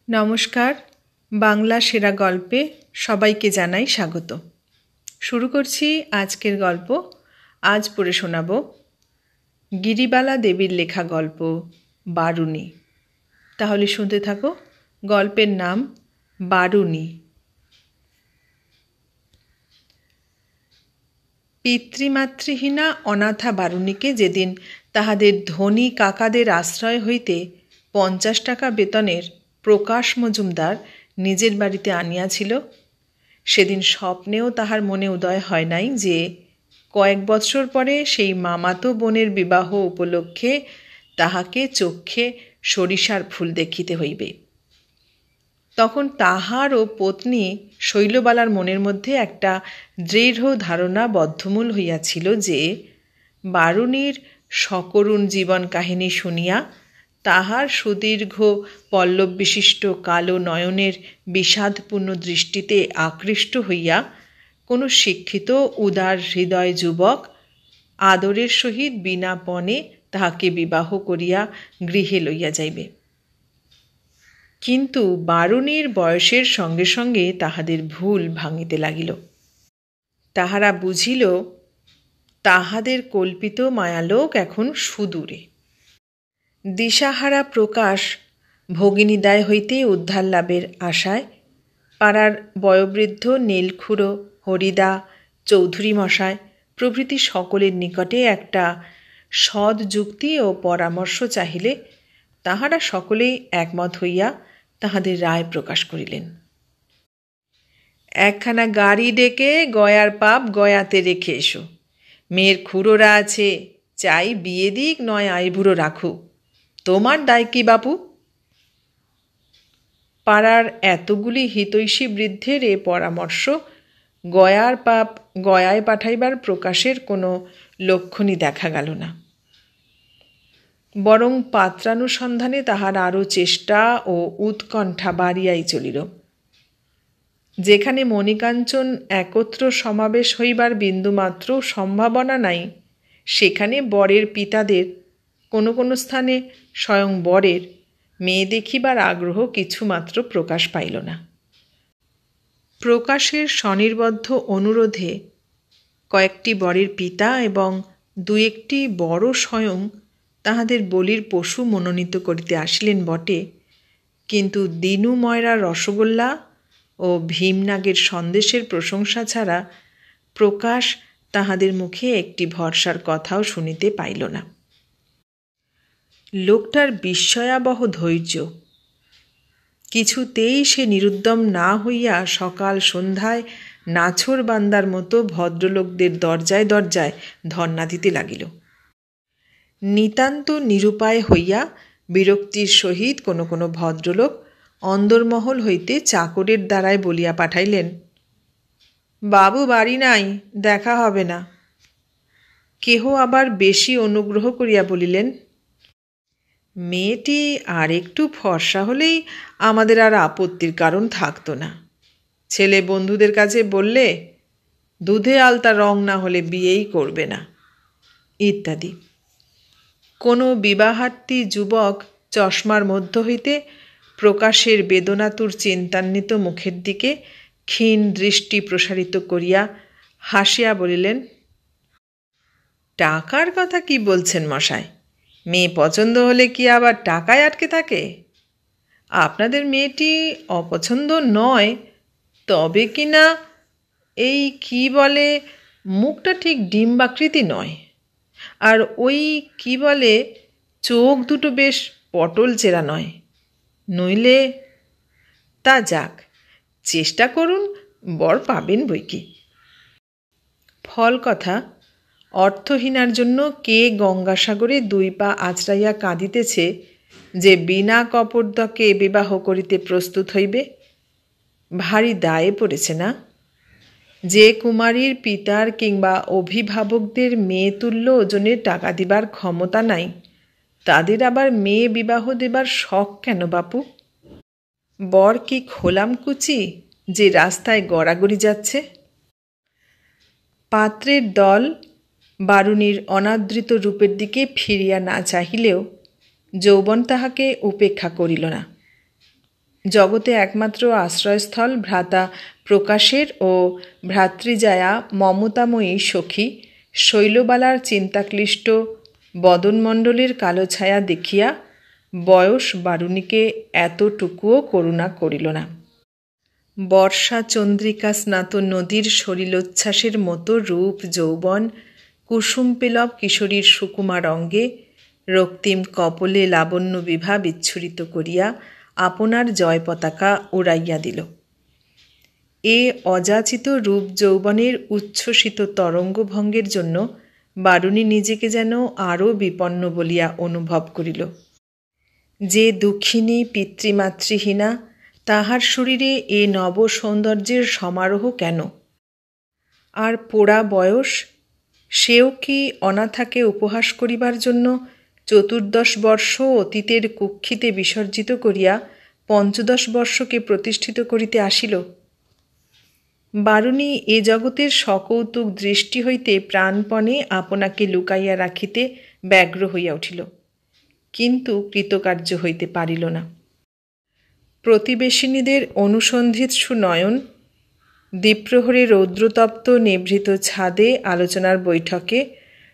নমস্কার, বাংলা সেরা গল্পে সবাইকে জানাই স্বাগত। শুরু করছি আজকের গল্প। আজ পড়ে শোনাব গিরিবালা দেবীর লেখা গল্প বারুণী। তাহলে শুনতে থাকো। গল্পের নাম বারুণী। পিতৃমাতৃহীনা অনাথা বারুণীকে যেদিন তাহাদের ধনী কাকাদের আশ্রয় হইতে 50 টাকা বেতনের প্রকাশ মজুমদার নিজের বাড়িতে আনিয়াছিল, সেদিন স্বপ্নেও তাহার মনে উদয় হয় নাই যে কয়েক বৎসর পরে সেই মামাতো বোনের বিবাহ উপলক্ষে তাহাকে চক্ষে সরিষার ফুল দেখিতে হইবে। তখন তাহার ও পত্নী শৈলবালার মনের মধ্যে একটা দৃঢ় ধারণা বদ্ধমূল হইয়াছিল যে বারুণীর সকরুণ জীবন কাহিনী শুনিয়া তাহার সুদীর্ঘ পল্লব বিশিষ্ট কালো নয়নের বিষাদপূর্ণ দৃষ্টিতে আকৃষ্ট হইয়া কোনো শিক্ষিত উদার হৃদয় যুবক আদরের সহিত বিনা পণে তাহাকে বিবাহ করিয়া গৃহে লইয়া যাইবে। কিন্তু বারুণীর বয়সের সঙ্গে সঙ্গে তাহাদের ভুল ভাঙিতে লাগিল। তাহারা বুঝিল তাহাদের কল্পিত মায়ালোক এখন সুদূরে। দিশাহারা প্রকাশ ভগিনীদায় হইতে উদ্ধার লাভের আশায় পাড়ার বয়োবৃদ্ধ নীলখুড়ো, হরিদা, চৌধুরী মশায় প্রভৃতি সকলের নিকটে একটা সৎ যুক্তি ও পরামর্শ চাহিলে তাহারা সকলেই একমত হইয়া তাহাদের রায় প্রকাশ করিলেন। একখানা গাড়ি ডেকে গয়ার পাপ গয়াতে রেখে এসো। মেয়ের খুড়োরা আছে, চাই বিয়ে দিক নয় আইবুড়ো রাখুক, তোমার দায় কি বাপু? পাড়ার এতগুলি হিতৈষী বৃদ্ধের এ পরামর্শ গয়ার পাপ গয়ায় পাঠাইবার প্রকাশের কোনো লক্ষণই দেখা গেল না। বরং পাত্রানুসন্ধানে তাহার আরও চেষ্টা ও উৎকণ্ঠা বাড়িয়াই চলিল। যেখানে মণিকাঞ্চন একত্র সমাবেশ হইবার বিন্দুমাত্র সম্ভাবনা নাই, সেখানে বরের পিতাদের কোনো কোনো স্থানে স্বয়ং বরের মেয়ে দেখিবার আগ্রহ কিছুমাত্র প্রকাশ পাইল না। প্রকাশের স্বনির্বদ্ধ অনুরোধে কয়েকটি বরের পিতা এবং দু একটি বড় স্বয়ং তাহাদের বলির পশু মনোনীত করিতে আসিলেন বটে, কিন্তু দিনু ময়রার রসগোল্লা ও ভীমনাগের সন্দেশের প্রশংসা ছাড়া প্রকাশ তাহাদের মুখে একটি ভরসার কথাও শুনিতে পাইল না। লোকটার বিস্ময়াবহ ধৈর্য। কিছুতেই সে নিরুদ্যম না হইয়া সকাল সন্ধ্যায় নাছোড় বান্দার মতো ভদ্রলোকদের দরজায় দরজায় ধর্ণা দিতে লাগিল। নিতান্ত নিরুপায় হইয়া বিরক্তির সহিত কোনো কোনো ভদ্রলোক অন্দরমহল হইতে চাকরের দ্বারায় বলিয়া পাঠাইলেন, বাবু বাড়ি নাই, দেখা হবে না। কেহ আবার বেশি অনুগ্রহ করিয়া বলিলেন, মেয়েটি আর একটু ফর্সা হলেই আমাদের আর আপত্তির কারণ থাকত না। ছেলে বন্ধুদের কাছে বললে দুধে আলতা রং না হলে বিয়েই করবে না, ইত্যাদি। কোনো বিবাহার্থী যুবক চশমার মধ্য হইতে প্রকাশের বেদনাতুর চিন্তান্বিত মুখের দিকে ক্ষীণ দৃষ্টি প্রসারিত করিয়া হাসিয়া বলিলেন, টাকার কথা কি বলছেন মশাই? মেয়ে পছন্দ হলে কি আবার টাকায় আটকে থাকে? আপনাদের মেয়েটি অপছন্দ নয়, তবে কি না এই কি বলে মুখটা ঠিক ডিম্বাকৃতি নয়, আর ওই কি বলে চোখ দুটো বেশ পটল চেরা নয়, নইলে তা যাক, চেষ্টা করুন, বর পাবেন বইকি। ফল কথা, অর্থহীনার জন্য কে গঙ্গাসাগরে 2 পা আছড়াইয়া কাঁদিতেছে যে বিনা কপর্দকে বিবাহ করিতে প্রস্তুত হইবে? ভারী দায়ে পড়েছে না? যে কুমারীর পিতার কিংবা অভিভাবকদের মেয়ে তুল্য ওজনের টাকা দিবার ক্ষমতা নাই, তাদের আবার মেয়ে বিবাহ দেবার শখ কেন বাপু? বর কি খোলাম কুচি যে রাস্তায় গড়াগড়ি যাচ্ছে? পাত্রের দল বারুণীর অনাদৃত রূপের দিকে ফিরিয়া না চাহিলেও যৌবন তাহাকে উপেক্ষা করিল না। জগতে একমাত্র আশ্রয়স্থল ভ্রাতা প্রকাশের ও ভ্রাতৃজায়া মমতাময়ী সখী শৈলবালার চিন্তাক্লিষ্ট বদনমণ্ডলের কালো ছায়া দেখিয়া বয়স বারুণীকে এতটুকুও করুণা করিল না। বর্ষা চন্দ্রিকা স্নাত নদীর সলিলোচ্ছ্বাসের মতো রূপ যৌবন কুসুম পেলব কিশোরীর সুকুমার অঙ্গে রক্তিম কপলে লাবণ্য বিভা বিচ্ছুরিত করিয়া আপনার জয় পতাকা উড়াইয়া দিল। এ অযাচিত রূপ যৌবনের উচ্ছ্বসিত তরঙ্গভঙ্গের জন্য বারুণী নিজেকে যেন আরও বিপন্ন বলিয়া অনুভব করিল। যে দুঃখিনী পিতৃমাতৃহীনা, তাহার শরীরে এ নব সৌন্দর্যের সমারোহ কেন? আর পোড়া বয়স, সেও কি অনাথাকে উপহাস করিবার জন্য 14 বর্ষ অতীতের কুক্ষিতে বিসর্জিত করিয়া 15 বর্ষকে প্রতিষ্ঠিত করিতে আসিল? বারুণী এ জগতের সকৌতুক দৃষ্টি হইতে প্রাণপণে আপনাকে লুকাইয়া রাখিতে ব্যগ্র হইয়া উঠিল, কিন্তু কৃতকার্য হইতে পারিল না। প্রতিবেশিনীদের অনুসন্ধিৎসু নয়ন দ্বিপ্রহরে রৌদ্রতপ্ত নিভৃত ছাদে আলোচনার বৈঠকে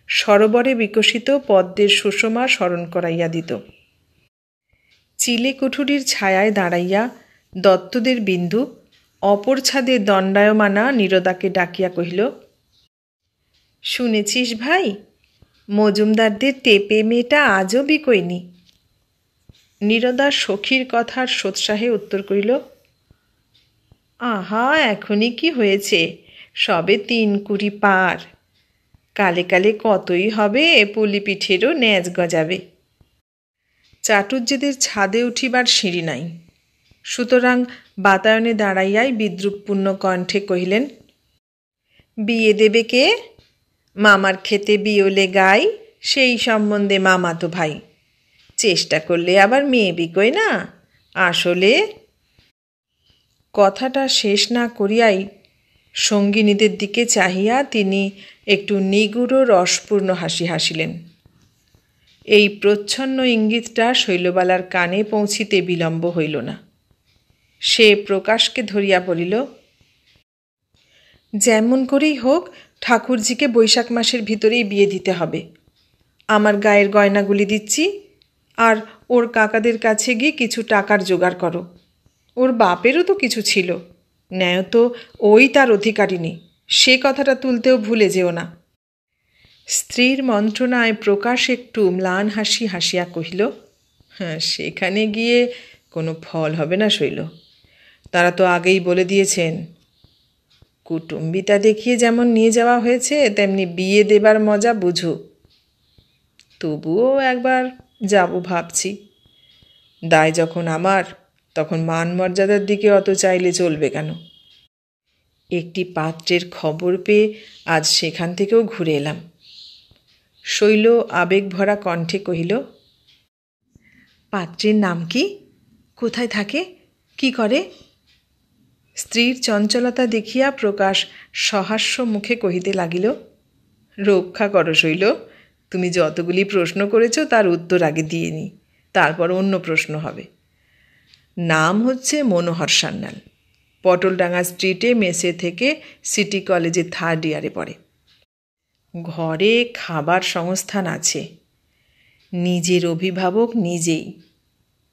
সরোবরে বিকশিত পদ্মের সুষমা স্মরণ করাইয়া দিত। চিলে কুঠুরির ছায়ায় দাঁড়াইয়া দত্তদের বিন্দু অপর ছাদে দণ্ডায়মানা নীরদাকে ডাকিয়া কহিল, শুনেছিস ভাই, মজুমদারদের টেপে মেয়েটা আজও বিকোয়নি। নীরদার সখীর কথার সোৎসাহে উত্তর করিল, আহা, এখনই কি হয়েছে, সবে 3 কুড়ি পার, কালে কালে কতই হবে, পুলি পিঠেরও ন্যাজ গজাবে। চাটুজ্যেদের ছাদে উঠিবার সিঁড়ি নাই, সুতরাং বাতায়নে দাঁড়াইয়াই বিদ্রুপপূর্ণ কণ্ঠে কহিলেন, বিয়ে দেবে কে? মামার খেতে বিয়োলে গাই, সেই সম্বন্ধে মামা তো ভাই, চেষ্টা করলে আবার মেয়ে বিকোয় না। আসলে কথাটা শেষ না করিয়াই সঙ্গিনীদের দিকে চাহিয়া তিনি একটু নিগুড় রসপূর্ণ হাসি হাসিলেন। এই প্রচ্ছন্ন ইঙ্গিতটা শৈলবালার কানে পৌঁছিতে বিলম্ব হইল না। সে প্রকাশকে ধরিয়া বলিল, যেমন করেই হোক ঠাকুরজিকে বৈশাখ মাসের ভিতরেই বিয়ে দিতে হবে। আমার গায়ের গয়নাগুলি দিচ্ছি, আর ওর কাকাদের কাছে গিয়ে কিছু টাকার জোগাড় করো। ওর বাপেরও তো কিছু ছিল, ন্যায় তো ওই তার অধিকারিণী, সে কথাটা তুলতেও ভুলে যেও না। স্ত্রীর মন্ত্রণায় প্রকাশ একটু ম্লান হাসি হাসিয়া কহিল, হ্যাঁ, সেখানে গিয়ে কোনো ফল হবে না শৈল, তারা তো আগেই বলে দিয়েছেন। কুটুম্বিতা দেখিয়ে যেমন নিয়ে যাওয়া হয়েছে, তেমনি বিয়ে দেবার মজা বুঝো। তবুও একবার যাব ভাবছি। দায় যখন আমার, তখন মান মর্যাদার দিকে অত চাইলে চলবে কেন? একটি পাত্রের খবর পেয়ে আজ সেখান থেকেও ঘুরে এলাম। শৈল আবেগ ভরা কণ্ঠে কহিল, পাত্রের নাম কি? কোথায় থাকে? কি করে? স্ত্রীর চঞ্চলতা দেখিয়া প্রকাশ সহাস্য মুখে কহিতে লাগিল, রক্ষা করো শৈল, তুমি যতগুলি প্রশ্ন করেছ তার উত্তর আগে দিয়ে নি, তারপর অন্য প্রশ্ন হবে। নাম হচ্ছে মনোহর সান্যাল, পটলডাঙ্গা স্ট্রিটে মেসে থেকে সিটি কলেজে 3rd ইয়ারে পড়ে। ঘরে খাবার সংস্থান আছে, নিজের অভিভাবক নিজেই।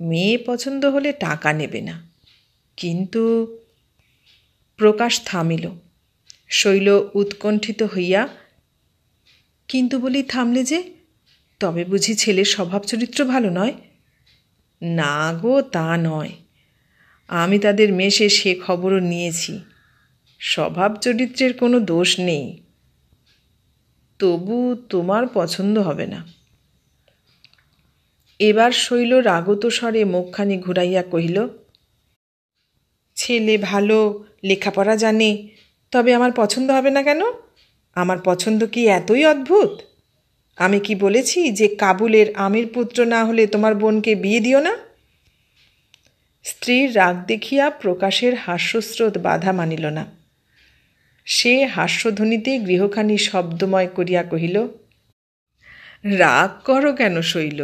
মেয়ে পছন্দ হলে টাকা নেবে না। কিন্তু প্রকাশ থামিল। শৈল উৎকণ্ঠিত হইয়া, কিন্তু বলি থামলে যে? তবে বুঝি ছেলের স্বভাব চরিত্র ভালো নয়? না গো, তা নয়, আমি তাদের মেশে সে খবরও নিয়েছি, স্বভাব চরিত্রের কোনো দোষ নেই। তবু তোমার পছন্দ হবে না। এবার শৈল রাগত স্বরে মুখখানি ঘুরাইয়া কহিল, ছেলে ভালো, লেখাপড়া জানে, তবে আমার পছন্দ হবে না কেন? আমার পছন্দ কি এতই অদ্ভুত? আমি কি বলেছি যে কাবুলের আমির পুত্র না হলে তোমার বোনকে বিয়ে দিও না? স্ত্রীর রাগ দেখিয়া প্রকাশের হাস্যস্রোত বাধা মানিল না। সে হাস্যধ্বনিতে গৃহখানি শব্দময় করিয়া কহিল, রাগ করো কেন শৈল?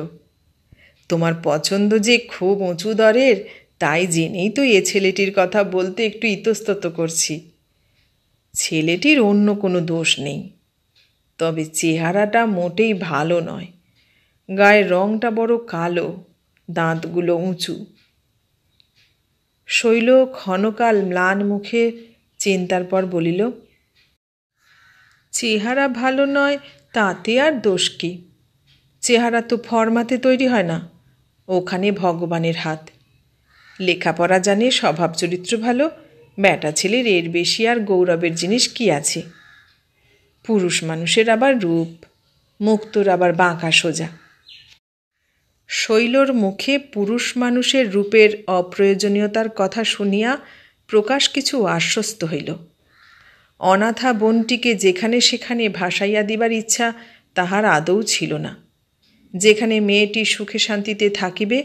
তোমার পছন্দ যে খুব উঁচু দরের, তাই জেনেই তো এ ছেলেটির কথা বলতে একটু ইতস্তত করছি। ছেলেটির অন্য কোনো দোষ নেই, তবে চেহারাটা মোটেই ভালো নয়। গায়ের রংটা বড় কালো, দাঁতগুলো উঁচু। শৈল ক্ষণকাল ম্লান মুখে চিন্তার পর বলিল, চেহারা ভালো নয় তাতে আর দোষ কি? চেহারা তো ফরমাতে তৈরি হয় না, ওখানে ভগবানের হাত। লেখাপড়া জানে, স্বভাব চরিত্র ভালো, বেটা ছেলের এর বেশি আর গৌরবের জিনিস কি আছে? পুরুষ মানুষের আবার রূপ, মুখ তোর আবার বাঁকা সোজা। শৈলর মুখে পুরুষ মানুষের রূপের অপ্রয়োজনীয়তার কথা শুনিয়া প্রকাশ কিছু আশ্বস্ত হইল। অনাথা বোনটিকে যেখানে সেখানে ভাসাইয়া দিবার ইচ্ছা তাহার আদৌ ছিল না। যেখানে মেয়েটি সুখে শান্তিতে থাকিবে,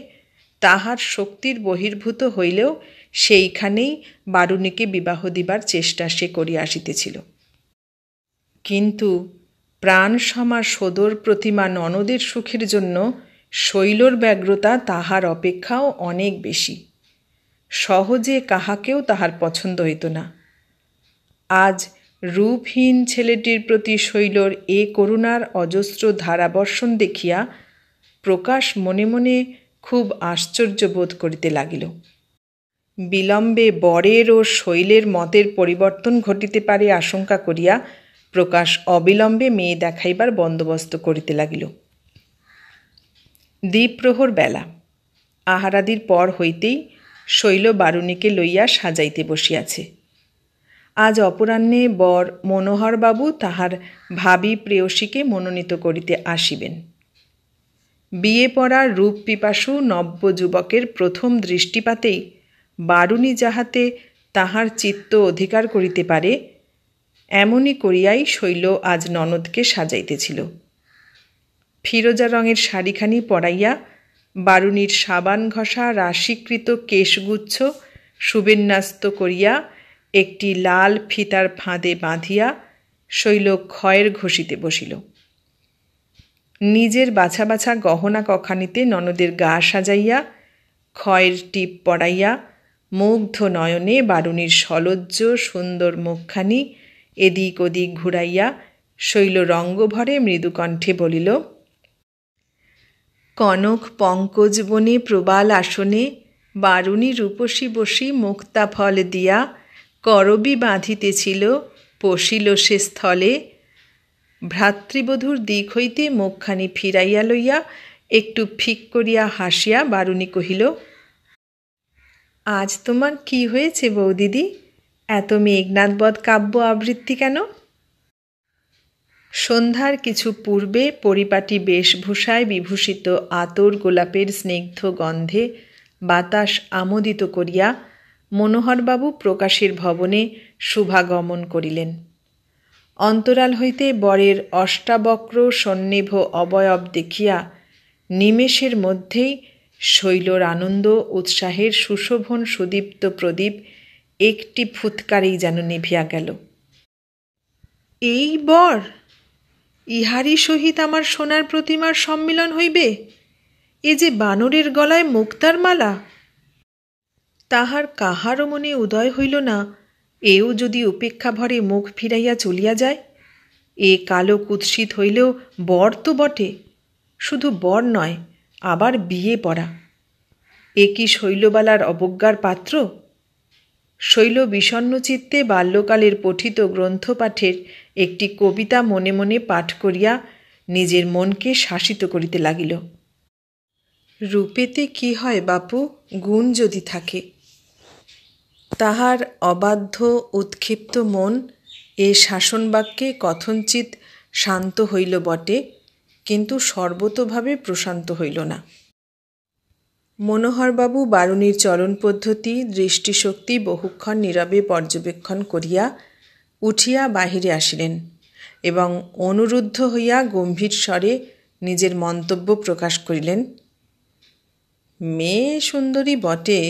তাহার শক্তির বহির্ভূত হইলেও সেইখানেই বারুণীকে বিবাহ দিবার চেষ্টা সে করিয়া আসিতেছিল। কিন্তু প্রাণ সমা সদর প্রতিমা ননদের সুখের জন্য শৈলর ব্যগ্রতা তাহার অপেক্ষাও অনেক বেশি। সহজে কাহাকেও তাহার পছন্দ হইত না। আজ রূপহীন ছেলেটির প্রতি শৈলর এ করুণার অজস্র ধারাবর্ষণ দেখিয়া প্রকাশ মনে মনে খুব আশ্চর্য বোধ করিতে লাগিল। বিলম্বে বরের ও শৈলের মতের পরিবর্তন ঘটিতে পারে আশঙ্কা করিয়া প্রকাশ অবিলম্বে মেয়ে দেখাইবার বন্দোবস্ত করিতে লাগিল। দ্বিপ্রহর বেলা, আহারাদির পর হইতেই শৈল বারুণীকে লইয়া সাজাইতে বসিয়াছে। আজ অপরাহ্নে বর মনোহরবাবু তাহার ভাবী প্রেয়সীকে মনোনীত করিতে আসিবেন। বিয়ে পড়া রূপ পিপাসু নব্য যুবকের প্রথম দৃষ্টিপাতেই বারুণী যাহাতে তাহার চিত্ত অধিকার করিতে পারে, এমনই করিয়াই শৈল আজ ননদকে সাজাইতেছিল। ফিরোজা রঙের শাড়িখানি পরাইয়া বারুণীর সাবান ঘষা রাশিকৃত কেশগুচ্ছ সুবিন্যস্ত করিয়া একটি লাল ফিতার ফাঁদে বাঁধিয়া শৈল খয়ের ঘষিতে বসিল। নিজের বাছা বাছা গহনা কখানিতে ননদের গা সাজাইয়া খয়ের টিপ পড়াইয়া মুগ্ধ নয়নে বারুণীর সলজ্জ সুন্দর মুখখানি এদিক ওদিক ঘুরাইয়া শৈল রঙ্গভরে মৃদুকণ্ঠে বলিল, কনক পঙ্কজ বনে প্রবাল আসনে বারুণী রূপসী বসি মুক্তা ফল দিয়া করবি বাঁধিতেছিল পশিল সে স্থলে। ভ্রাতৃবধূর দিক হইতে মুখখানি ফিরাইয়া লইয়া একটু ফিক করিয়া হাসিয়া বারুণী কহিল, আজ তোমার কি হয়েছে বৌদিদি? এত মেঘনাদবধ কাব্য আবৃত্তি কেন? সন্ধ্যার কিছু পূর্বে পরিপাটি বেশভূষায় বিভূষিত আতর গোলাপের স্নিগ্ধ গন্ধে বাতাস আমোদিত করিয়া মনোহরবাবু প্রকাশের ভবনে শুভাগমন করিলেন। অন্তরাল হইতে বরের অষ্টাবক্র সন্নিভ অবয়ব দেখিয়া নিমেষের মধ্যেই শৈলর আনন্দ উৎসাহের সুশোভন সুদীপ্ত প্রদীপ একটি ফুৎকারেই যেন নিভিয়া গেল। এই বর, ইহারই সহিত আমার সোনার প্রতিমার সম্মিলন হইবে? এ যে বানরের গলায় মুক্তার মালা! তাহার কাহারও মনে উদয় হইল না এও যদি উপেক্ষা ভরে মুখ ফিরাইয়া চলিয়া যায়। এ কালো কুৎসিত হইলেও বর তো বটে, শুধু বর নয়, আবার বিয়ে পড়া। এ কি শৈলবালার অবজ্ঞার পাত্র? শৈল বিষণ্ণ চিত্তে বাল্যকালের পঠিত গ্রন্থপাঠের একটি কবিতা মনে মনে পাঠ করিয়া নিজের মনকে শাসিত করিতে লাগিল। রূপেতে কি হয় বাপু, গুণ যদি থাকে। তাহার অবাধ্য উৎক্ষিপ্ত মন এ শাসনবাক্যে কথঞ্চিৎ শান্ত হইল বটে, কিন্তু সর্বতোভাবে প্রশান্ত হইল না। মনোহরবাবু বারুণীর চলন পদ্ধতি দৃষ্টিশক্তি বহুক্ষণ নীরবে পর্যবেক্ষণ করিয়া উঠিয়া বাহিরে আসিলেন এবং অনুরুদ্ধ হইয়া গম্ভীর স্বরে নিজের মন্তব্য প্রকাশ করিলেন, মেয়ে সুন্দরী বটে,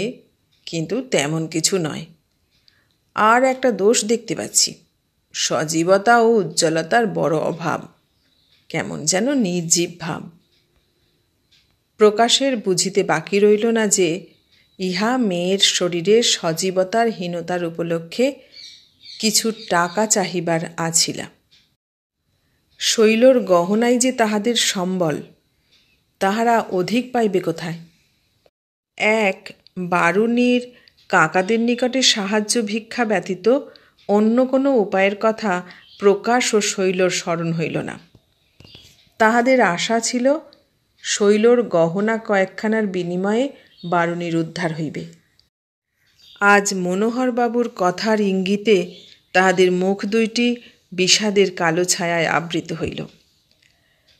কিন্তু তেমন কিছু নয়। আর একটা দোষ দেখতে পাচ্ছি, সজীবতা ও উজ্জ্বলতার বড় অভাব, কেমন যেন নির্জীব ভাব। প্রকাশের বুঝিতে বাকি রইল না যে ইহা মেয়ের শরীরের সজীবতার হীনতার উপলক্ষে কিছু টাকা চাহিবার আছিলা। শৈলর গহনাই যে তাহাদের সম্বল, তাহারা অধিক পাইবে কোথায়? এক বারুণীর কাকাদের নিকটে সাহায্য ভিক্ষা ব্যতীত অন্য কোনো উপায়ের কথা প্রকাশ ও শৈলর স্মরণ হইল না। তাহাদের আশা ছিল শৈলর গহনা কয়েকখানার বিনিময়ে বারুণীর উদ্ধার হইবে। আজ মনোহরবাবুর কথার ইঙ্গিতে তাহাদের মুখ দুইটি বিষাদের কালো ছায়ায় আবৃত হইল।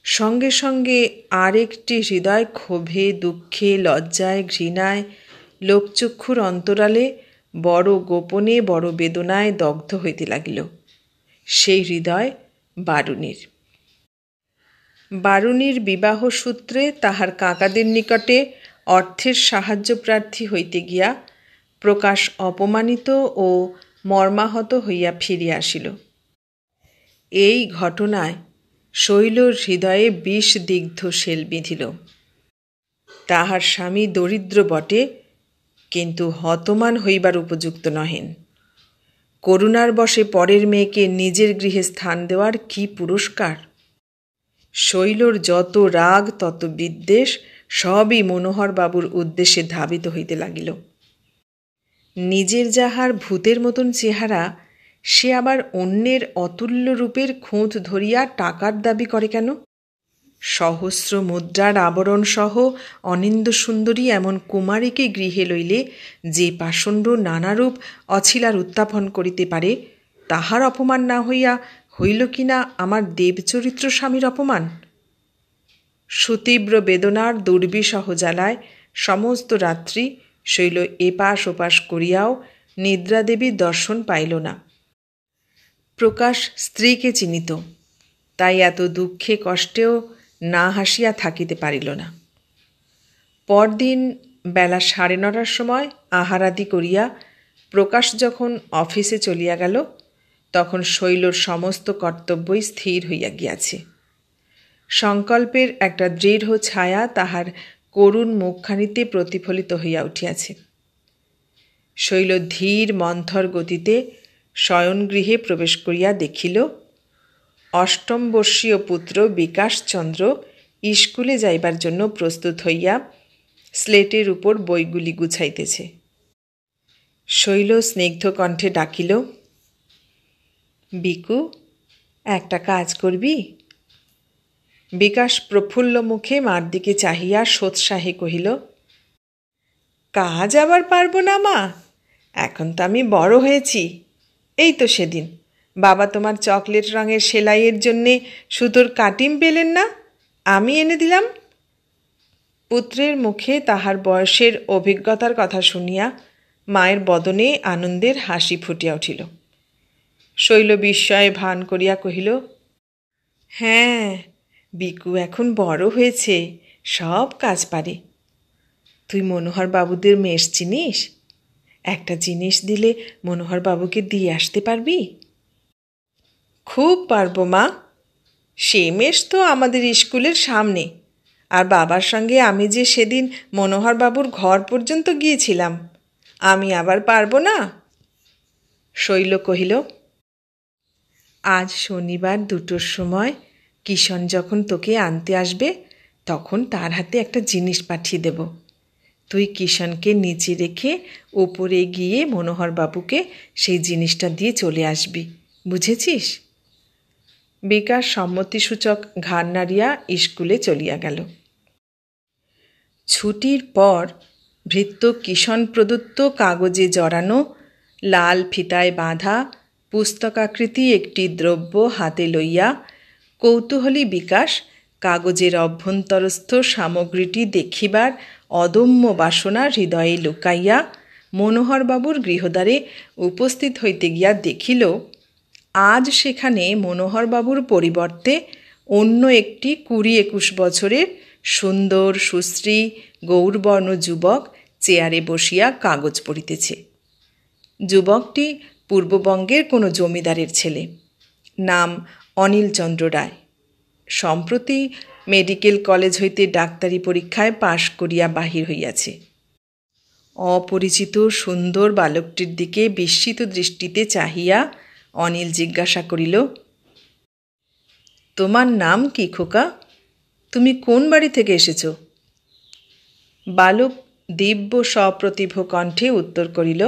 সঙ্গে সঙ্গে আরেকটি হৃদয় ক্ষোভে, দুঃখে, লজ্জায়, ঘৃণায়, লোকচক্ষুর অন্তরালে বড় গোপনে, বড় বেদনায় দগ্ধ হইতে লাগিল। সেই হৃদয় বারুণীর। বারুণীর বিবাহ সূত্রে তাহার কাকাদের নিকটে অর্থের সাহায্য প্রার্থী হইতে গিয়া প্রকাশ অপমানিত ও মর্মাহত হইয়া ফিরিয়া আসিল। এই ঘটনায় শৈলর হৃদয়ে বিষদিগ্ধ শেল বিঁধিল। তাহার স্বামী দরিদ্র বটে, কিন্তু হতমান হইবার উপযুক্ত নহেন। করুণার বশে পরের মেয়েকে নিজের গৃহে স্থান দেওয়ার কি পুরস্কার! শৈলর যত রাগ তত বিদ্বেষ সবই মনোহরবাবুর উদ্দেশ্যে ধাবিত হইতে লাগিল। নিজের যাহার ভূতের মতন চেহারা, সে আবার অন্যের অতুল্য রূপের খোঁজ ধরিয়া টাকার দাবি করে কেন? সহস্র মুদ্রার আবরণ সহ অনিন্দ সুন্দরী এমন কুমারীকে গৃহে লইলে যে পাষণ্ড নানারূপ অছিলার উত্থাপন করিতে পারে, তাহার অপমান না হইয়া হইল কিনা আমার দেবচরিত্র স্বামীর অপমান? সুতীব্র বেদনার দুর্বিসহ জ্বালায় সমস্ত রাত্রি শৈল এপাশ ওপাশ করিয়াও নিদ্রাদেবীর দর্শন পাইল না। প্রকাশ স্ত্রীকে চিনিত, তাই এত দুঃখে কষ্টেও না হাসিয়া থাকিতে পারিল না। পরদিন বেলা 9:30 সময় আহারাদি করিয়া প্রকাশ যখন অফিসে চলিয়া গেল, তখন শৈলর সমস্ত কর্তব্যই স্থির হইয়া গিয়াছে। সংকল্পের একটা দৃঢ় ছায়া তাহার করুণ মুখখানিতে প্রতিফলিত হইয়া উঠিয়াছে। শৈল ধীর মন্থর গতিতে শয়নগৃহে প্রবেশ করিয়া দেখিল, 8ম বর্ষীয় পুত্র বিকাশচন্দ্র স্কুলে যাইবার জন্য প্রস্তুত হইয়া স্লেটের উপর বইগুলি গুছাইতেছে। শৈল স্নিগ্ধ কণ্ঠে ডাকিল, বিকু, একটা কাজ করবি? বিকাশ প্রফুল্ল মুখে মার দিকে চাহিয়া সোৎসাহে কহিল, কাজ আবার পারব না মা, এখন তো আমি বড় হয়েছি। এই তো সেদিন বাবা তোমার চকলেট রঙের সেলাইয়ের জন্যে সুতোর কাটিম পেলেন না, আমি এনে দিলাম। পুত্রের মুখে তাহার বয়সের অভিজ্ঞতার কথা শুনিয়া মায়ের বদনে আনন্দের হাসি ফুটিয়া উঠিল। শৈল বিস্ময়ে ভান করিয়া কহিল, হ্যাঁ, বিকু এখন বড় হয়েছে, সব কাজ পারে। তুই মনোহরবাবুদের মেষ চিনিস? একটা জিনিস দিলে মনোহরবাবুকে দিয়ে আসতে পারবি? খুব পারবো মা, সে মেষ তো আমাদের স্কুলের সামনে, আর বাবার সঙ্গে আমি যে সেদিন মনোহরবাবুর ঘর পর্যন্ত গিয়েছিলাম, আমি আবার পারবো না? শৈল কহিল, আজ শনিবার 2টোর সময় কিষণ যখন তোকে আনতে আসবে, তখন তার হাতে একটা জিনিস পাঠিয়ে দেব। তুই কিষণকে নিচে রেখে ওপরে গিয়ে মনোহরবাবুকে সেই জিনিসটা দিয়ে চলে আসবি, বুঝেছিস? বিকাশ সম্মতিসূচক ঘাড় নাড়িয়া স্কুলে চলিয়া গেল। ছুটির পর ভৃত্য কিষণ প্রদত্ত কাগজে জড়ানো লাল ফিতায় বাঁধা পুস্তকাকৃতি একটি দ্রব্য হাতে লইয়া কৌতূহলী বিকাশ কাগজের অভ্যন্তরস্থ সামগ্রীটি দেখিবার অদম্য বাসনা হৃদয়ে লুকাইয়া মনোহরবাবুর গৃহদ্বারে উপস্থিত হইতে গিয়া দেখিল, আজ সেখানে মনোহরবাবুর পরিবর্তে অন্য একটি 20-21 বছরের সুন্দর সুশ্রী গৌরবর্ণ যুবক চেয়ারে বসিয়া কাগজ পড়িতেছে। যুবকটি পূর্ববঙ্গের কোনো জমিদারের ছেলে, নাম অনিলচন্দ্র রায়। সম্প্রতি মেডিকেল কলেজ হইতে ডাক্তারি পরীক্ষায় পাশ করিয়া বাহির হইয়াছে। অপরিচিত সুন্দর বালকটির দিকে বিস্মিত দৃষ্টিতে চাহিয়া অনিল জিজ্ঞাসা করিল, তোমার নাম কি খোকা? তুমি কোন বাড়ি থেকে এসেছ? বালক দিব্য সপ্রতিভ কণ্ঠে উত্তর করিল,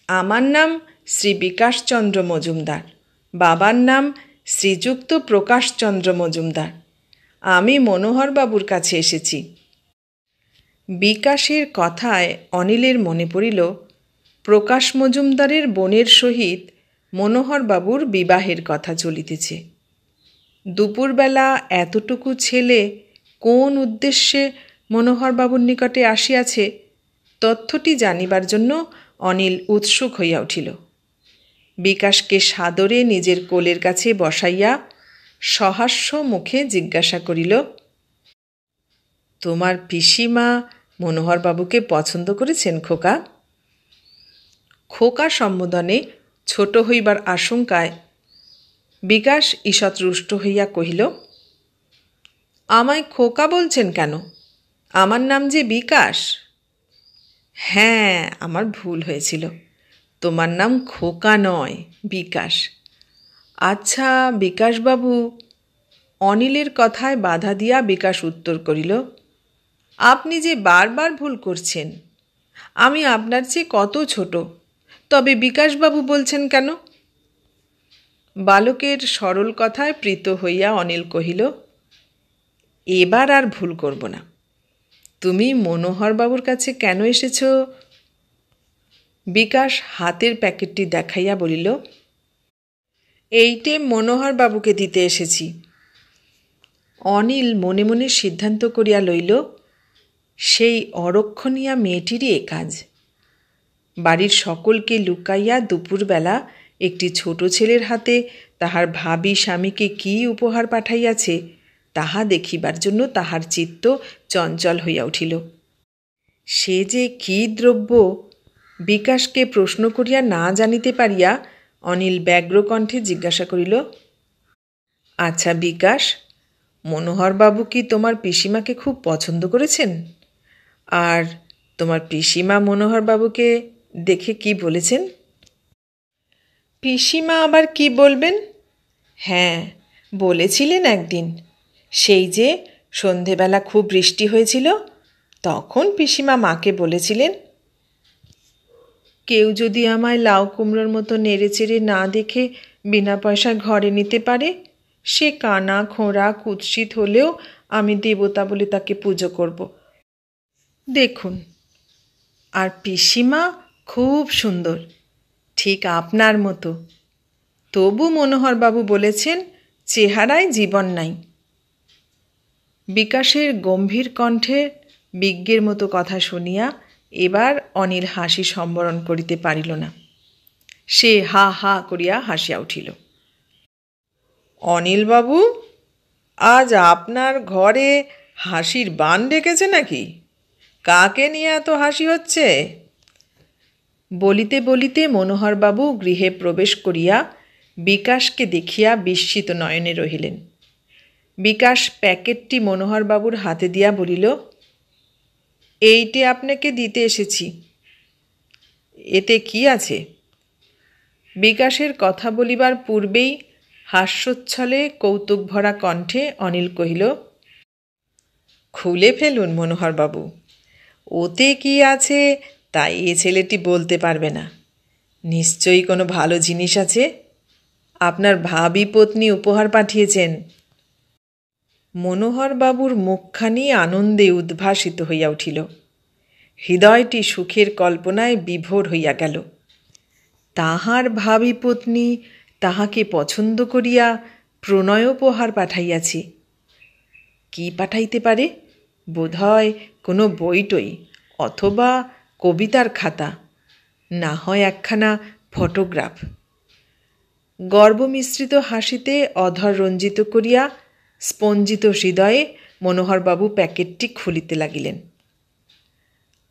আমার নাম শ্রী বিকাশচন্দ্র মজুমদার, বাবার নাম শ্রীযুক্ত প্রকাশচন্দ্র মজুমদার। আমি মনোহরবাবুর কাছে এসেছি। বিকাশের কথায় অনিলের মনে পড়িল প্রকাশ মজুমদারের বোনের সহিত মনোহরবাবুর বিবাহের কথা চলিতেছে। দুপুরবেলা এতটুকু ছেলে কোন উদ্দেশ্যে মনোহরবাবুর নিকটে আসিয়াছে তথ্যটি জানিবার জন্য অনিল উৎসুক হইয়া উঠিল। বিকাশকে সাদরে নিজের কোলের কাছে বসাইয়া সহাস্য মুখে জিজ্ঞাসা করিল, তোমার পিসিমা মনোহরবাবুকে পছন্দ করেছেন খোকা? খোকা সম্বোধনে ছোট হইবার আশঙ্কায় বিকাশ ঈষৎ রুষ্ট হইয়া কহিল, আমায় খোকা বলছেন কেন? আমার নাম যে বিকাশ। হ্যাঁ, আমার ভুল হয়েছিল, তোমার নাম খোকা নয়, বিকাশ। আচ্ছা বিকাশবাবু। অনিলের কথায় বাধা দিয়া বিকাশ উত্তর করিল, আপনি যে বারবার ভুল করছেন। আমি আপনার চেয়ে কত ছোট, তবে বিকাশবাবু বলছেন কেন? বালকের সরল কথায় প্রীত হইয়া অনিল কহিল, এবার আর ভুল করব না। তুমি মনোহরবাবুর কাছে কেন এসেছ? বিকাশ হাতের প্যাকেটটি দেখাইয়া বলিল, এইটে মনোহরবাবুকে দিতে এসেছি। অনিল মনে মনে সিদ্ধান্ত করিয়া লইল সেই অরক্ষণীয়া মেয়েটিরই এ কাজ। বাড়ির সকলকে লুকাইয়া দুপুরবেলা একটি ছোট ছেলের হাতে তাহার ভাবী স্বামীকে কী উপহার পাঠাইয়াছে তাহা দেখিবার জন্য তাহার চিত্ত চঞ্চল হইয়া উঠিল। সে যে কী দ্রব্য বিকাশকে প্রশ্ন করিয়া না জানিতে পারিয়া অনিল ব্যগ্রকণ্ঠে জিজ্ঞাসা করিল, আচ্ছা বিকাশ, মনোহরবাবু কি তোমার পিসিমাকে খুব পছন্দ করেছেন? আর তোমার পিসিমা মনোহরবাবুকে দেখে কি বলেছেন? পিসিমা আবার কি বলবেন? হ্যাঁ, বলেছিলেন একদিন, সেই যে সন্ধেবেলা খুব বৃষ্টি হয়েছিল, তখন পিসিমা মাকে বলেছিলেন, কেউ যদি আমায় লাউ কুমড়োর মতো নেড়েচেড়ে না দেখে বিনা পয়সায় ঘরে নিতে পারে, সে কানা খোঁড়া কুৎসিত হলেও আমি দেবতা বলে তাকে পুজো করব। দেখুন, আর পিসিমা খুব সুন্দর, ঠিক আপনার মতো। তবু মনোহরবাবু বলেছেন চেহারায় জীবন নাই। বিকাশের গম্ভীর কণ্ঠে বিজ্ঞের মতো কথা শুনিয়া এবার অনিল হাসি সম্বরণ করিতে পারিল না। সে হা হা করিয়া হাসিয়া উঠিল। অনিলবাবু, আজ আপনার ঘরে হাসির বান ডেকেছে নাকি? কাকে নিয়ে এত হাসি হচ্ছে? বলিতে বলিতে মনোহরবাবু গৃহে প্রবেশ করিয়া বিকাশকে দেখিয়া বিস্মিত নয়নে রহিলেন। বিকাশ প্যাকেটটি মনোহরবাবুর হাতে দিয়া বলিল, এইটে আপনাকে দিতে এসেছি। এতে কি আছে? বিকাশের কথা বলিবার পূর্বেই হাস্যোচ্ছলে কৌতুক ভরা কণ্ঠে অনিল কহিল, খুলে ফেলুন মনোহরবাবু, ওতে কি আছে তাই এ ছেলেটি বলতে পারবে না। নিশ্চয়ই কোনো ভালো জিনিস আছে। আপনার ভাবী পত্নী উপহার পাঠিয়েছেন। মনোহরবাবুর মুখখানি আনন্দে উদ্ভাসিত হইয়া উঠিল। হৃদয়টি সুখের কল্পনায় বিভোর হইয়া গেল। তাহার ভাবী পত্নী তাহাকে পছন্দ করিয়া প্রণয়োপহার পাঠাইয়াছে। কি পাঠাইতে পারে? বোধহয় কোনো বইটই, অথবা কবিতার খাতা, না হয় একখানা ফটোগ্রাফ। গর্বমিশ্রিত হাসিতে অধর রঞ্জিত করিয়া স্পঞ্জিত হৃদয়ে মনোহরবাবু প্যাকেটটি খুলিতে লাগিলেন।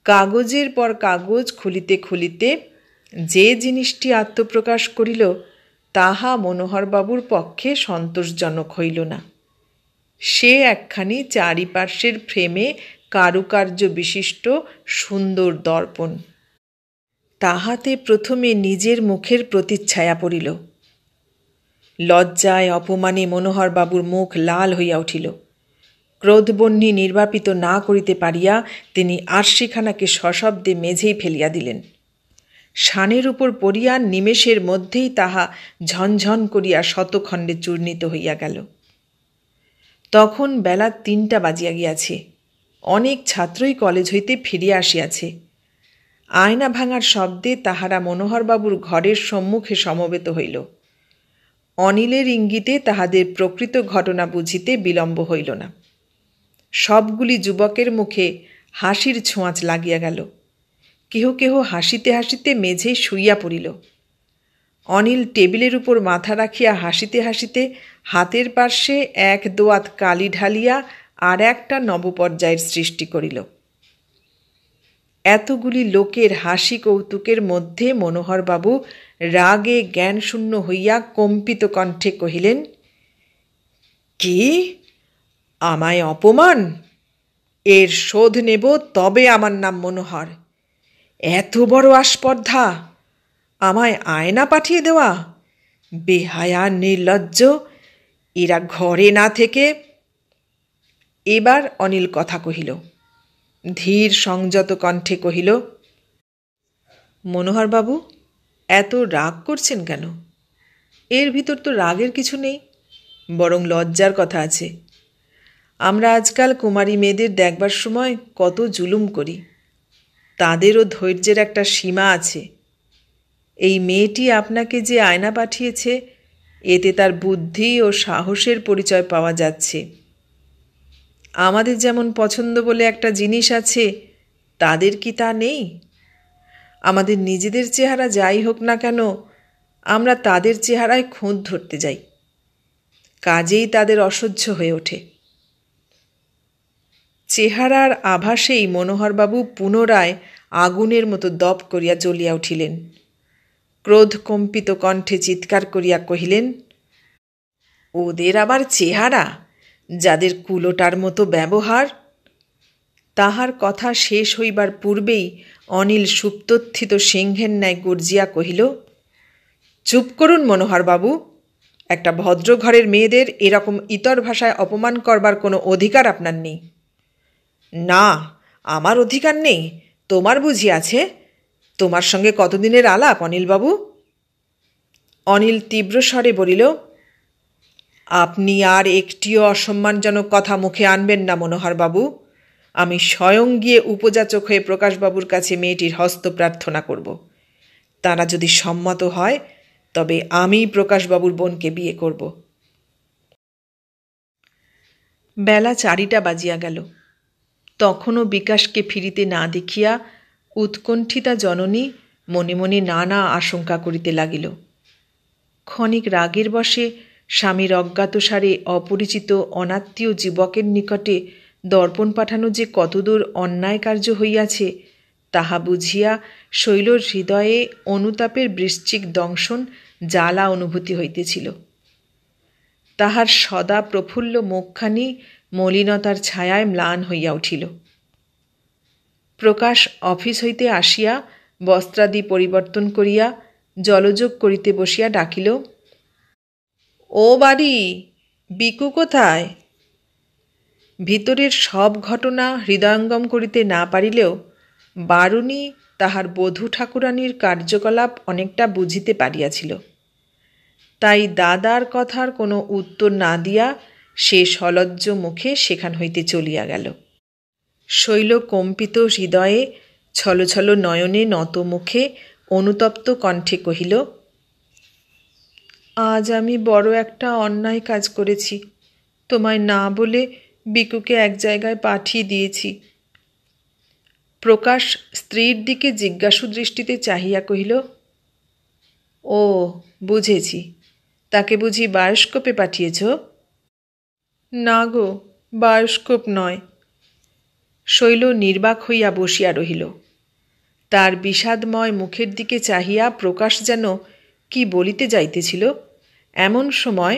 কাগজের পর কাগজ খুলিতে খুলিতে যে জিনিসটি আত্মপ্রকাশ করিল তাহা মনোহরবাবুর পক্ষে সন্তোষজনক হইল না। সে একখানি চারিপার্শ্বের ফ্রেমে কারুকার্য বিশিষ্ট সুন্দর দর্পণ। তাহাতে প্রথমে নিজের মুখের প্রতিচ্ছায়া পড়িল। লজ্জায় অপমানে মনোহরবাবুর মুখ লাল হইয়া উঠিল। ক্রোধবহ্নি নির্বাপিত না করিতে পারিয়া তিনি আরশিখানাকে সশব্দে মেঝেই ফেলিয়া দিলেন। শানের উপর পড়িয়া নিমেষের মধ্যেই তাহা ঝনঝন করিয়া শতখণ্ডে চূর্ণিত হইয়া গেল। তখন বেলা 3টা বাজিয়া গিয়াছে। অনেক ছাত্রই কলেজ হইতে ফিরিয়া আসিয়াছে। আয়না ভাঙার শব্দে তাহারা মনোহরবাবুর ঘরের সম্মুখে সমবেত হইল। অনিলের ইঙ্গিতে তাহাদের প্রকৃত ঘটনা বুঝিতে বিলম্ব হইল না। সবগুলি যুবকের মুখে হাসির ছোঁয়াচ লাগিয়া গেল। কেহ কেহ হাসিতে হাসিতে মেঝেই শুইয়া পড়িল। অনিল টেবিলের উপর মাথা রাখিয়া হাসিতে হাসিতে হাতের পার্শ্বে এক দোয়াত কালি ঢালিয়া আর একটা নবপর্যায়ের সৃষ্টি করিল। এতগুলি লোকের হাসি কৌতুকের মধ্যে মনোহরবাবু রাগে জ্ঞানশূন্য হইয়া কম্পিত কণ্ঠে কহিলেন, কি আমায় অপমান? এর শোধ নেব, তবে আমার নাম মনোহর। এত বড় আস্পর্ধা! আমায় আয়না পাঠিয়ে দেওয়া! বেহায়া, নির্লজ্জ! এরা ঘরে না থেকে। এবার অনিল কথা কহিল, ধীর সংযত কণ্ঠে কহিল, মনোহরবাবু, এত রাগ করছেন কেন? এর ভিতর তো রাগের কিছু নেই, বরং লজ্জার কথা আছে। আমরা আজকাল কুমারী মেয়েদের দেখবার সময় কত জুলুম করি। তাদেরও ধৈর্যের একটা সীমা আছে। এই মেয়েটি আপনাকে যে আয়না পাঠিয়েছে, এতে তার বুদ্ধি ও সাহসের পরিচয় পাওয়া যাচ্ছে। আমাদের যেমন পছন্দ বলে একটা জিনিস আছে, তাদের কি তা নেই? আমাদের নিজেদের চেহারা যাই হোক না কেন, আমরা তাদের চেহারায় খুঁত ধরতে যাই। কাজেই তাদের অসহ্য হয়ে ওঠে। চেহারার আভাসেই মনোহরবাবু পুনরায় আগুনের মতো দপ করিয়া জ্বলিয়া উঠিলেন। ক্রোধকম্পিত কণ্ঠে চিৎকার করিয়া কহিলেন, ওদের আবার চেহারা, যাদের কুলোটার মতো ব্যবহার! তাহার কথা শেষ হইবার পূর্বেই অনিল সুপ্তোত্থিত সিংহের ন্যায় গর্জিয়া কহিল, চুপ করুন মনোহরবাবু! একটা ভদ্র ঘরের মেয়েদের এরকম ইতর ভাষায় অপমান করবার কোনো অধিকার আপনার নেই। না, আমার অধিকার নেই? তোমার বুঝি আছে? তোমার সঙ্গে কতদিনের আলাপ অনিলবাবু? অনিল তীব্র স্বরে বলিল, আপনি আর একটিও অসম্মানজনক কথা মুখে আনবেন না মনোহরবাবু। আমি স্বয়ং গিয়ে উপযাচক হয়ে প্রকাশবাবুর কাছে মেয়েটির হস্ত প্রার্থনা করব। তারা যদি সম্মত হয়, তবে আমি প্রকাশবাবুর বোনকে বিয়ে করব। বেলা 4টা বাজিয়া গেল। তখনও বিকাশকে ফিরিতে না দেখিয়া উৎকণ্ঠিতা জননী মনে মনে নানা আশঙ্কা করিতে লাগিল। ক্ষণিক রাগের বশে স্বামীর অজ্ঞাতসারে অপরিচিত অনাত্মীয় যুবকের নিকটে দর্পণ পাঠানো যে কতদূর অন্যায় কার্য হইয়াছে, তাহা বুঝিয়া শৈলর হৃদয়ে অনুতাপের বৃশ্চিক দংশন জ্বালা অনুভূতি হইতেছিল। তাহার সদা প্রফুল্ল মুখখানি মলিনতার ছায়ায় ম্লান হইয়া উঠিল। প্রকাশ অফিস হইতে আসিয়া বস্ত্রাদি পরিবর্তন করিয়া জলযোগ করিতে বসিয়া ডাকিল, ও বাড়ি, বিকু কোথায়? ভিতরের সব ঘটনা হৃদয়ঙ্গম করিতে না পারিলেও বারুণী তাহার বধূ ঠাকুরানীর কার্যকলাপ অনেকটা বুঝিতে পারিয়াছিল। তাই দাদার কথার কোনো উত্তর না দিয়া সে সলজ্জ মুখে সেখান হইতে চলিয়া গেল। শৈল কম্পিত হৃদয়ে ছলছল নয়নে নত মুখে অনুতপ্ত কণ্ঠে কহিল, আজ আমি বড় একটা অন্যায় কাজ করেছি। তোমায় না বলে বিকুকে এক জায়গায় পাঠিয়ে দিয়েছি। প্রকাশ স্ত্রীর দিকে জিজ্ঞাসু দৃষ্টিতে চাহিয়া কহিল, ও বুঝেছি, তাকে বুঝি বায়োস্কোপে পাঠিয়েছ? না গো, বায়োস্কোপ নয়। শৈল নির্বাক হইয়া বসিয়া রহিল। তার বিষাদময় মুখের দিকে চাহিয়া প্রকাশ যেন কি বলিতে যাইতেছিল, এমন সময়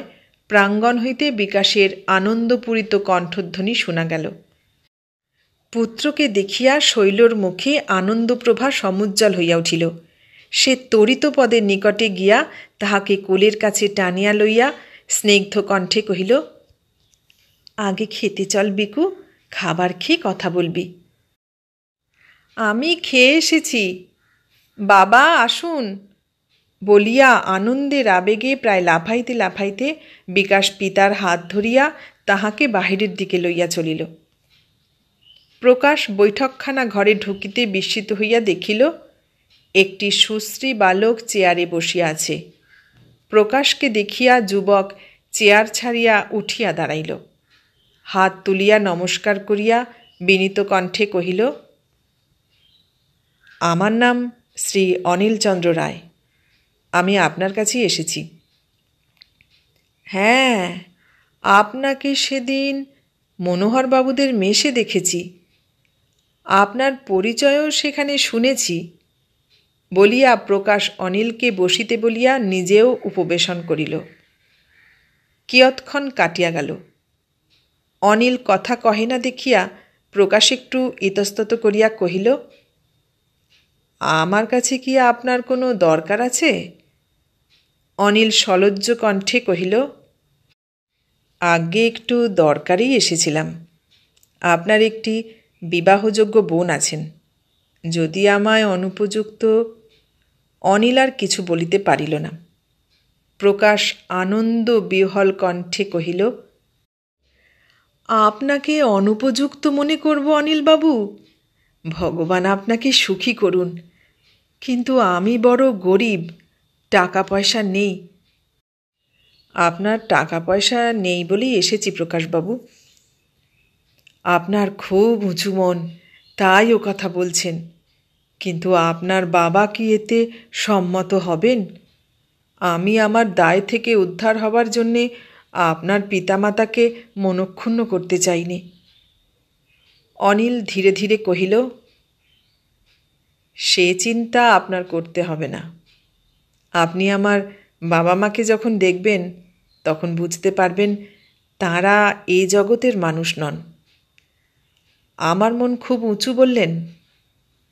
প্রাঙ্গণ হইতে বিকাশের আনন্দপূরিত কণ্ঠধ্বনি শোনা গেল। পুত্রকে দেখিয়া শৈলর মুখে আনন্দপ্রভা সমুজ্জ্বল হইয়া উঠিল। সে ত্বরিত পদের নিকটে গিয়া তাহাকে কোলের কাছে টানিয়া লইয়া স্নিগ্ধ কণ্ঠে কহিল, আগে খেতে চল বিকু, খাবার খেয়ে কথা বলবি। আমি খেয়ে এসেছি, বাবা আসুন বলিয়া আনন্দের আবেগে প্রায় লাফাইতে লাফাইতে বিকাশ পিতার হাত ধরিয়া তাহাকে বাহিরের দিকে লইয়া চলিল। প্রকাশ বৈঠকখানা ঘরে ঢুকিতে বিস্মিত হইয়া দেখিল একটি সুশ্রী বালক চেয়ারে বসিয়া আছে। প্রকাশকে দেখিয়া যুবক চেয়ার ছাড়িয়া উঠিয়া দাঁড়াইল। হাত তুলিয়া নমস্কার করিয়া বিনীত কণ্ঠে কহিল, আমার নাম শ্রী অনিলচন্দ্র রায়, আমি আপনার কাছেই এসেছি। হ্যাঁ, আপনাকে সেদিন মনোহরবাবুদের মেশে দেখেছি, আপনার পরিচয়ও সেখানে শুনেছি বলিয়া প্রকাশ অনিলকে বসিতে বলিয়া নিজেও উপবেশন করিল। কিয়ৎক্ষণ কাটিয়া গেল। অনিল কথা কহে না দেখিয়া প্রকাশ একটু ইতস্তত করিয়া কহিল, আমার কাছে কি আপনার কোনো দরকার আছে? অনিল সলজ্জ কণ্ঠে কহিল, আগে একটু দরকারেই এসেছিলাম। আপনার একটি বিবাহযোগ্য বোন আছেন, যদি আমায় অনুপযুক্ত। অনিল আর কিছু বলিতে পারিল না। প্রকাশ আনন্দ বিহ্বল কণ্ঠে কহিল, আপনাকে অনুপযুক্ত মনে করব অনিলবাবু? ভগবান আপনাকে সুখী করুন, কিন্তু আমি বড় গরিব, টাকা পয়সা নেই। আপনার টাকা পয়সা নেই বলেই এসেছি প্রকাশবাবু। আপনার খুব উঁচু মন, তাই ও কথা বলছেন, কিন্তু আপনার বাবা কি এতে সম্মত হবেন? আমি আমার দায় থেকে উদ্ধার হবার জন্যে আপনার পিতামাতাকে মনক্ষুণ্ণ করতে চাইনি। অনিল ধীরে ধীরে কহিল, সে চিন্তা আপনার করতে হবে না। আপনি আমার বাবা মাকে যখন দেখবেন তখন বুঝতে পারবেন তাঁরা এই জগতের মানুষ নন। আমার মন খুব উঁচু বললেন,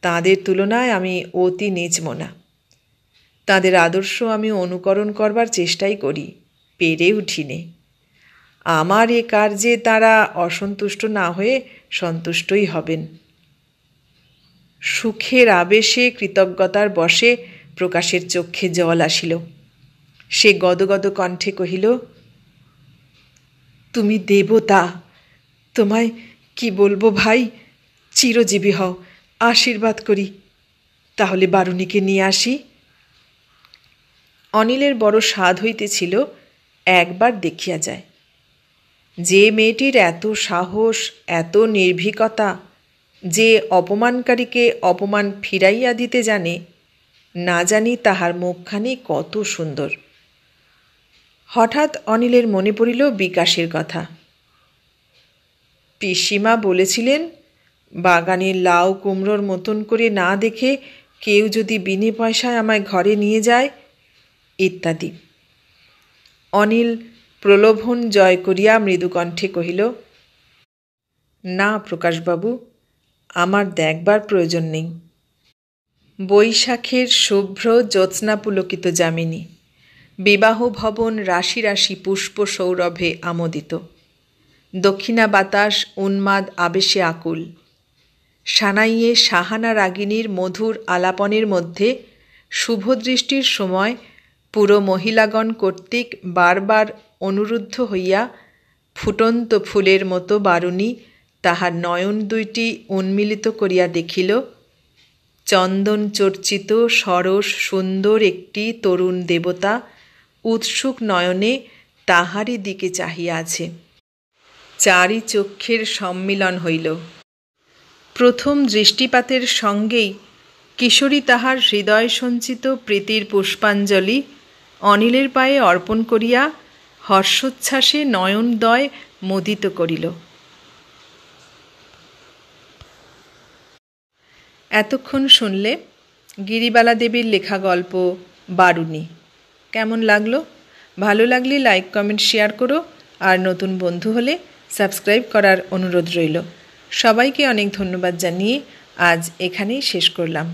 তাঁদের তুলনায় আমি অতি নীচ মনা। তাঁদের আদর্শ আমি অনুকরণ করবার চেষ্টাই করি, পেরে উঠিনি। আমার এ কার্যে তাঁরা অসন্তুষ্ট না হয়ে সন্তুষ্টই হবেন। সুখের আবেশে কৃতজ্ঞতার বশে প্রকাশের চক্ষে জল আসিল। সে গদগদ কণ্ঠে কহিল, তুমি দেবতা, তোমায় কি বলবো ভাই, চিরজীবী হও, আশীর্বাদ করি। তাহলে বারুণীকে নিয়ে আসি। অনিলের বড় সাধ হইতেছিল একবার দেখিয়া যায়। যে মেয়েটির এত সাহস, এত নির্ভীকতা, যে অপমানকারীকে অপমান ফিরাইয়া দিতে জানে, না জানি তাহার মুখখানি কত সুন্দর। হঠাৎ অনিলের মনে পড়িল বিকাশের কথা। পিসিমা বলেছিলেন, বাগানের লাউ কুমড়োর মতন করে না দেখে কেউ যদি বিনে পয়সায় আমায় ঘরে নিয়ে যায়, ইত্যাদি। অনিল প্রলোভন জয় করিয়া মৃদুকণ্ঠে কহিল, না প্রকাশবাবু, আমার দেখবার প্রয়োজন নেই। বৈশাখের শুভ্র জ্যোৎস্নাপুলকিত যামিনী, বিবাহ ভবন রাশি রাশি পুষ্প সৌরভে আমোদিত। দক্ষিণা বাতাস উন্মাদ আবেশে আকুল। সানাইয়ে সাহানা রাগিনীর মধুর আলাপনের মধ্যে শুভদৃষ্টির সময় পুরো মহিলাগণ কর্তৃক বারবার অনুরুদ্ধ হইয়া ফুটন্ত ফুলের মতো বারুণী তাহার নয়ন দুইটি উন্মিলিত করিয়া দেখিল, চন্দন চর্চিত সরস সুন্দর একটি তরুণ দেবতা উৎসুক নয়নে তাহারই দিকে চাহিয়া আছে। চারি চক্ষের সম্মিলন হইল। প্রথম দৃষ্টিপাতের সঙ্গেই কিশোরী তাহার হৃদয় সঞ্চিত প্রীতির পুষ্পাঞ্জলি অনিলের পায়ে অর্পণ করিয়া হর্ষোচ্ছ্বাসে নয়নদ্বয় মোদিত করিল। এতক্ষণ শুনলে গিরিবালা দেবীর লেখা গল্প বারুণী। কেমন লাগলো? ভালো লাগলে লাইক, কমেন্ট, শেয়ার করো। আর নতুন বন্ধু হলে সাবস্ক্রাইব করার অনুরোধ রইল। সবাইকে অনেক ধন্যবাদ জানিয়ে আজ এখানেই শেষ করলাম।